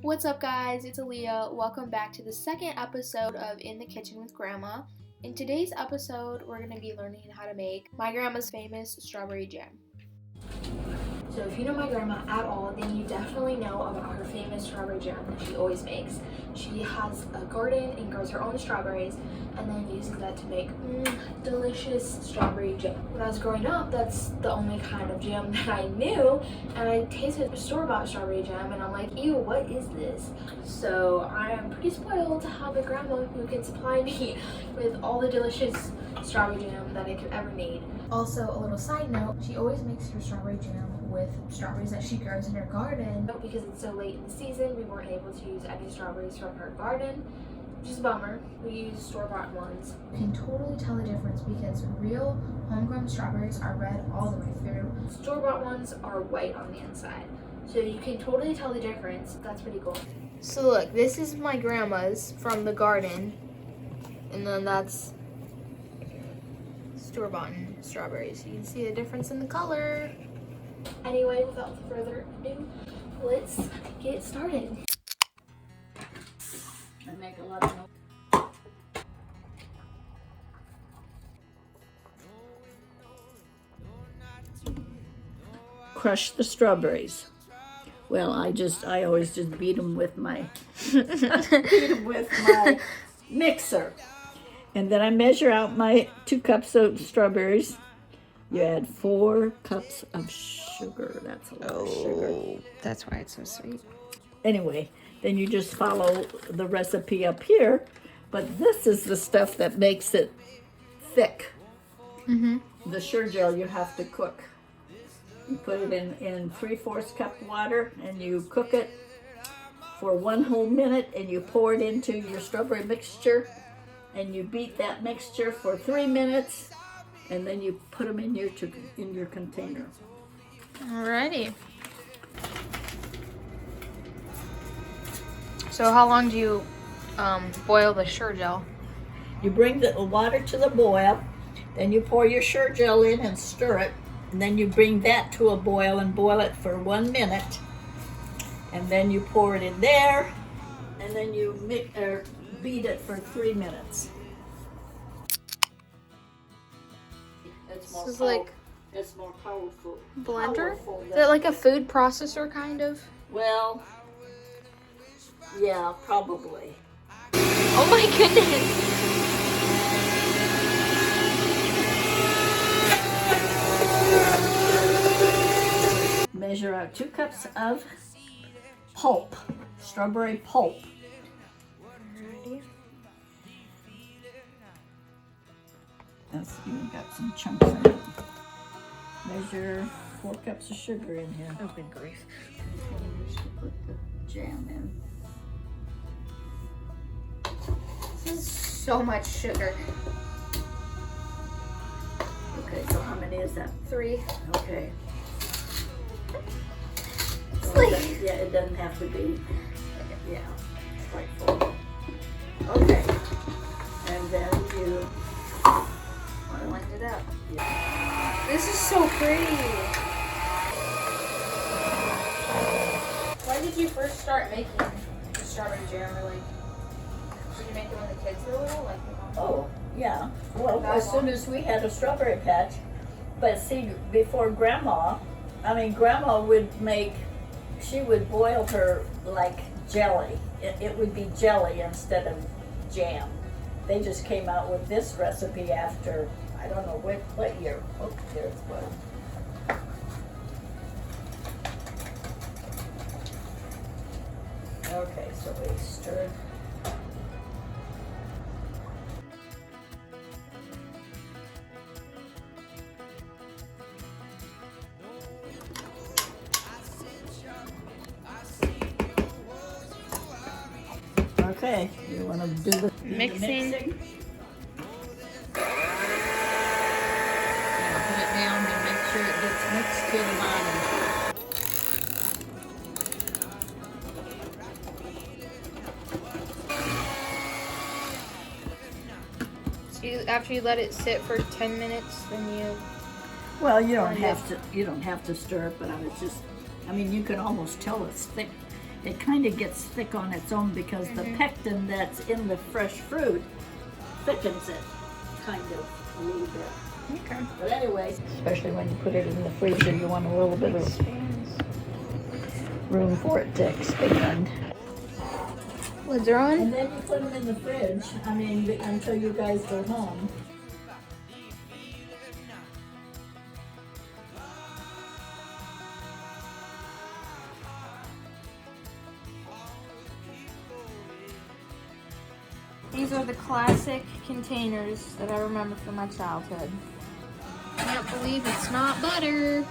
What's up, guys? It's Aaliyah. Welcome back to the second episode of In the Kitchen with Grandma. In today's episode, we're going to be learning how to make my grandma's famous strawberry jam. So if you know my grandma at all, then you definitely know about her famous strawberry jam that she always makes. She has a garden and grows her own strawberries and then uses that to make delicious strawberry jam. When I was growing up, that's the only kind of jam that I knew, and I tasted store-bought strawberry jam and I'm like, ew, what is this? So I am pretty spoiled to have a grandma who can supply me with all the delicious strawberry jam that I could ever need. Also, a little side note, she always makes her strawberry jam with strawberries that she grows in her garden. Because it's so late in the season, we weren't able to use any strawberries from her garden, which is a bummer. We use store-bought ones. You can totally tell the difference because real homegrown strawberries are red all the way through. Store-bought ones are white on the inside. So you can totally tell the difference. That's pretty cool. So look, this is my grandma's from the garden, and then that's store-bought strawberries. You can see the difference in the color. Anyway, without further ado, let's get started. I make a lot of noise. Crush the strawberries. Well, I always just beat them with my mixer. And then I measure out my 2 cups of strawberries. You add 4 cups of sugar. That's a lot of sugar. That's why it's so sweet. Anyway, then you just follow the recipe up here. But this is the stuff that makes it thick. The Sure-Jell you have to cook. You put it in 3/4 cup water and you cook it for 1 whole minute and you pour it into your strawberry mixture and you beat that mixture for 3 minutes and then you put them in your container. Alrighty. So how long do you boil the Sure-Jell? You bring the water to the boil, then you pour your Sure-Jell in and stir it, and then you bring that to a boil and boil it for 1 minute, and then you pour it in there, and then you beat it for 3 minutes. This is like it's more powerful. blender? Is it like a food processor kind of? Well, yeah, probably. Oh my goodness! Measure out 2 cups of pulp, strawberry pulp. That's even got some chunks in it. Measure 4 cups of sugar in here. Oh, good grief. Put the jam in. This is so much sugar. Okay, so how many is that? 3. Okay. It's So like... yeah, it doesn't have to be. Yeah, quite full. Okay. And then you blend it up. yeah. This is so pretty. Why did you first start making the strawberry jam? Or like, did you make it when the kids were little? Like, Oh, yeah. Well, as soon as we had a strawberry patch. But see, before Grandma would make, she would boil her like jelly. It would be jelly instead of jam. They just came out with this recipe after, I don't know what year. Oh, here it was. Okay, so we stirred. Okay, you want to do the Mixing. mixing? Put it down and make sure it gets mixed to the bottom. so after you let it sit for 10 minutes, then you... Well, you don't have to stir it, but I mean, you can almost tell it's thick. it kind of gets thick on its own because the pectin that's in the fresh fruit thickens it, kind of, a little bit. Okay. But anyway, especially when you put it in the freezer, you want a little bit of room for it to expand. Lids are on. And then you put them in the fridge, until you guys go home. These are the classic containers that I remember from my childhood. Can't believe it's not butter.